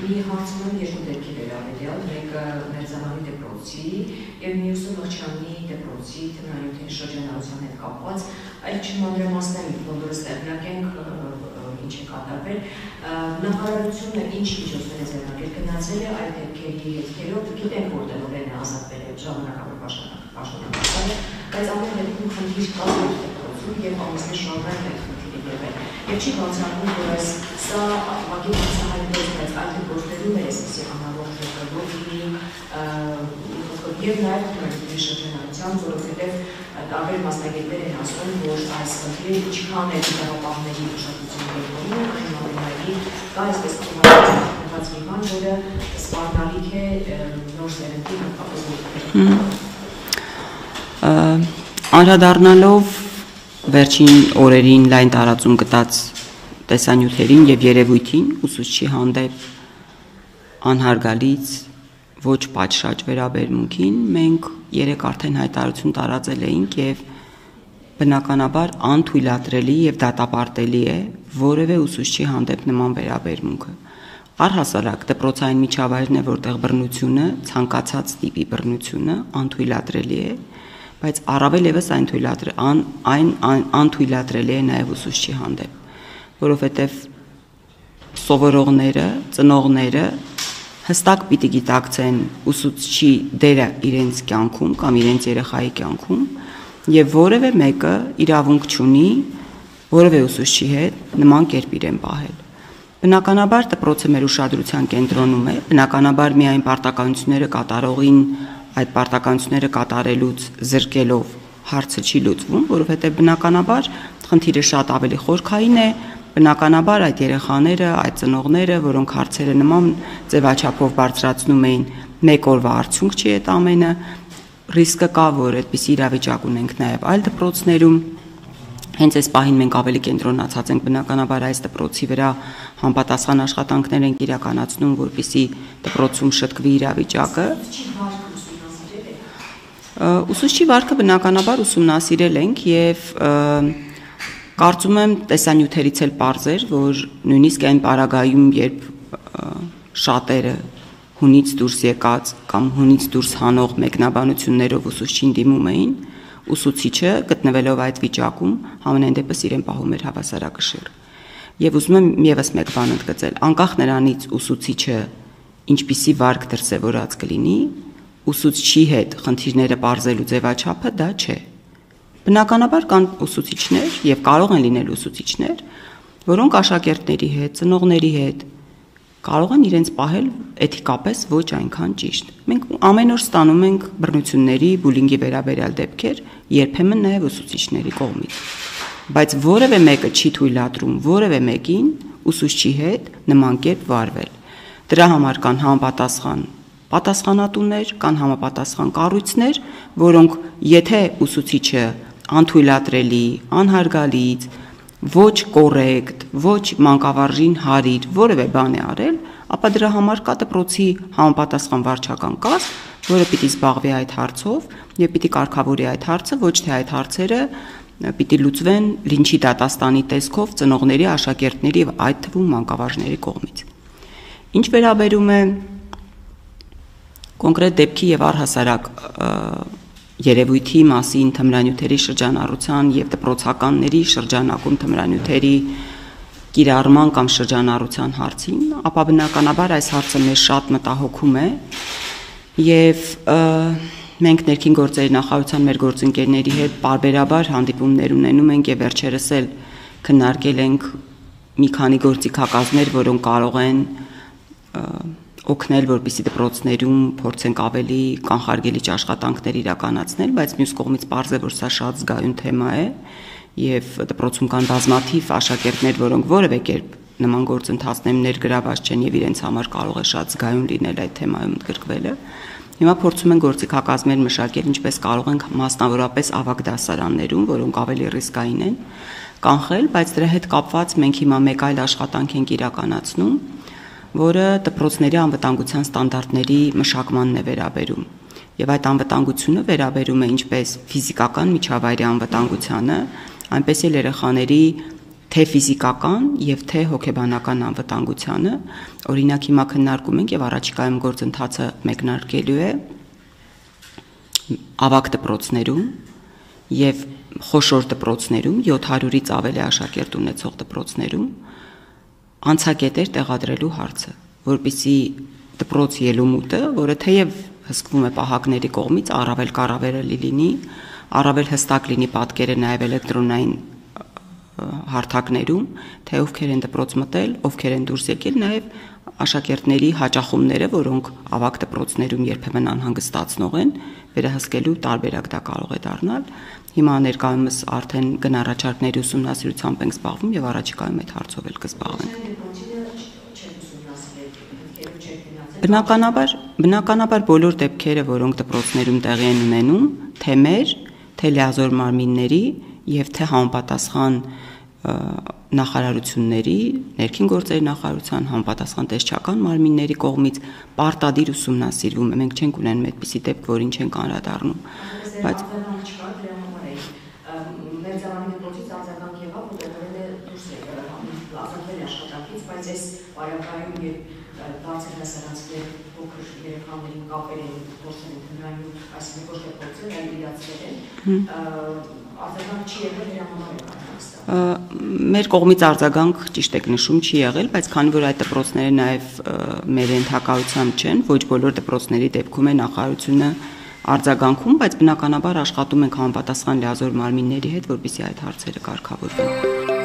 Մի հարցում երկու դեպքի վերաբերյալ, մեկը Մերձավանի դպրոցի և մյուսը Մղջյանի դպրոցի տնօրենության շրջանառության հետ կապված, այլ չմանրամասնեմ, բոլորս տեղյակ ենք ինչ է կատարվել, նախարարությունը ինչ միջոցներ է ձեռնարկել, գնացել է այդ դեպքերի հետքերով, գիտենք որտեղ են ազատվել է ժամանակավոր պաշտոնանկարը, բայց ամեն դեպքում խնդիր կա այդ դպրոցում և ամիսներ շարունակ այդ խնդիրը եղել։ Եվ չի բացառվում, որ սա ուղղակի բացահայտվեց, բայց այլ դպրոցներում էր այսպիսի անավոր ժողովուրդի և նաև տնօրենության շրջանառության, որովհետև տարբեր մասնագետներ են ասում, որ այս խնդիրը ինչքան է դպրոցների ուշադրություն դեպքում, այնուամենայնիվ կա այսպես կոմարված մի բան, որը սպառնալիք է նոր սերնդի հպատողություններին։ Անդրադառնալով վերջին օրերին լայն տարածում գտած տեսանյութերին և երևույթին ուսուցչի հանդեպ անհարգալից ոչ պատշաճ վերաբերմունքին մենք երեկ արդեն հայտարարություն տարածել էինք և բնականաբար անթույլատրելի և դատապարտելի է որևէ ուսուցչի հանդեպ նման վերաբերմունքը։ Առհասարակ դպրոցային միջավայրն է, որտեղ բռնությունը, ցանկացած տիպի բռնությունը անթույլատրելի է, բայց առավել ևս անթույլատրելի է նաև ուսուցչի հանդեպ, որովհետև սովորողները, ծնողները հստակ պիտի գիտակցեն ուսուցչի դերը իրենց կյանքում կամ իրենց երեխայի կյանքում և որևէ մեկը իրավունք չունի որևէ ուսուցչի հետ նման կերպ իրեն պահել։ Բնականաբար դպրոցը մեր ուշադրության կենտրոնում է, բնականաբար միայն պարտականությունները կատարողին այդ պարտականությունները կատարելուց զրկելով հարցը չի լուծվում, որովհետև բնականաբար խնդիրը շատ ավելի խորքային է, բնականաբար այդ երեխաները, այդ ծնողները, որոնք հարցերը նման ձևաչափով բարձրացնում էին, մեկ օրվա արդյունք չի այդ ամենը, ռիսկը կա, որ այդպիսի իրավիճակ ունենք նաև այլ դպրոցներում, հենց այս պահին մենք ավելի կենտրոնացած ենք բնականաբար այս դպրոցի վրա համապատասխան աշխատանքներ ենք իրականացնում, որպեսզի դպրոցում շտկվի իրավիճակը։ Ուսուցչի վարքը բնականաբար ուսումնասիրել ենք և կարծում եմ տեսանյութերից էլ պարզ էր, որ նույնիսկ այն պարագայում, երբ շատերը հունից դուրս եկած կամ հունից դուրս հանող մեկնաբանություններով ուսուցչին դիմում էին, ուսուցիչը գտնվելով այդ վիճակում համենայն դեպս իրեն պահում էր հավասարակշիռ։ Եվ ուզում եմ ևս մեկ բան ընդգծել, անկախ նրանից ուսուցիչը ինչպիսի վարք դրսևորած կլինի, ուսուցչի հետ խնդիրները պարզելու ձևաչափը դա չէ։ Բնականաբար կան ուսուցիչներ և կարող են լինել ուսուցիչներ, որոնք աշակերտների հետ, ծնողների հետ կարող են իրենց պահել էթիկապես ոչ այնքան ճիշտ։ Մենք ամեն օր ստանում ենք բռնությունների, բուլինգի վերաբերյալ դեպքեր, երբեմն նաև ուսուցիչների կողմից։ Բայց որևէ մեկը չի թույլատրում որևէ մեկին ուսուցչի հետ նման կերպ վարվել։ Դրա համար կան համապատասխան պատասխանատուներ, կան համապատասխան կառույցներ, որոնք եթե ուսուցիչը անթույլատրելի, անհարգալից, ոչ կոռեկտ, ոչ մանկավարժին հարիր որևէ բան է արել, ապա դրա համար կա դպրոցի համապատասխան վարչական կազմ, որը պիտի զբաղվի այդ հարցով և պիտի կարգավորի այդ հարցը, ոչ թե այդ հարցերը պիտի լուծվեն լինչի դատաստանի տեսքով ծնողների, աշակերտների և այդ թվում մանկավարժների կողմից։ Ինչ վերաբերում է կոնկրետ դեպքի և առհասարակ երևույթի մասին թմրանյութերի շրջանառության և դպրոցականների շրջանակում թմրանյութերի կիրառման կամ շրջանառության հարցին, ապա բնականաբար այս հարցը մեզ շատ մտահոգում է և մենք ներքին գործերի նախարարության մեր գործընկերների հետ պարբերաբար հանդիպումներ ունենում ենք և վերջերս էլ քննարկել ենք մի քանի գործիքակազմեր, որոնք կարող են օգնել, որպեսզի դպրոցներում փորձենք ավելի կանխարգելիչ աշխատանքներ իրականացնել, բայց մյուս կողմից պարզ է, որ սա շատ զգայուն թեմա է և դպրոցում կան բազմաթիվ աշակերտներ, որոնք որևէ կերպ նման գործընթացներում ներգրաված չեն և իրենց համար կարող է շատ զգայուն լինել այդ թեմայում ընդգրկվելը։ Հիմա փորձում ենք գործիքակազմեր մշակել, ինչպես կարող ենք մասնավորապես ավագ դասարաններում, որոնք ավելի ռիսկային են, կանխել, բայց դրա հետ կապված մենք հիմա մեկ այլ աշխատանք ենք իրականացնում, որը դպրոցների անվտանգության ստանդարտների մշակմանն է վերաբերում։ Եվ այդ անվտանգությունը վերաբերում է ինչպես ֆիզիկական միջավայրի անվտանգությանը, այնպես էլ երեխաների թե ֆիզիկական եւ թե հոգեբանական անվտանգությանը, օրինակ հիմա քննարկում ենք եւ առաջիկայում գործընթացը մեկնարկելու է ավագ դպրոցներում եւ խոշոր դպրոցներում 700-ից ավելի աշակերտ ունեցող դպրոցներում անցակետեր տեղադրելու հարցը, որպեսզի դպրոց ելումուտը, որը թեև հսկվում է պահակների կողմից, առավել կառավարելի լինի, առավել հստակ լինի պատկերը նաեւ էլեկտրոնային հարթակներում, թե ովքեր են դպրոց մտել, ովքեր են դուրս եկել, նաեւ աշակերտների հաճախումները, որոնք ավագ դպրոցներում երբեմն անհանգստացնող են, վերահսկելու տարբերակ դա կարող է դառնալ։ Հիմա ներկայումս արդեն գնահատարկների ուսումնասիրությամբ ենք զբաղվում եւ առաջիկայում այդ հարցով էլ կզբաղվենք։ Բնականաբար բոլոր դեպքերը, որոնք դպրոցներում տեղի են ունենում, թե մեր, թե լիազոր մարմինների եւ թե համապատասխան նախարարությունների, ներքին գործերի նախարարության, համապատասխան տեսչական մարմինների կողմից պարտադիր ուսումնասիրվում է։ Մենք չենք ունենում այդպիսի դեպք, որին չենք անդրադառնում, բայց բայց այս բարակայում երբ բացել հասարակացի փոքր երեխաներին կապել են փորձել են հնարավոր այսինքն ոչ թե փորձել, այլ իրացնել են, արձագանք չի եղել դրա համար մեր կողմից արձագանք ճիշտ եք նշում չի եղել, բայց քանի որ այդ դպրոցները նաև մեր ենթակայությամբ չեն, ոչ բոլոր դպրոցների դեպքում է նախարարությունը արձագանքում, բայց բնականաբար աշխատում ենք համապատասխան լիազոր մարմինների հետ, որպեսզի այդ հարցերը կարգավորվեն։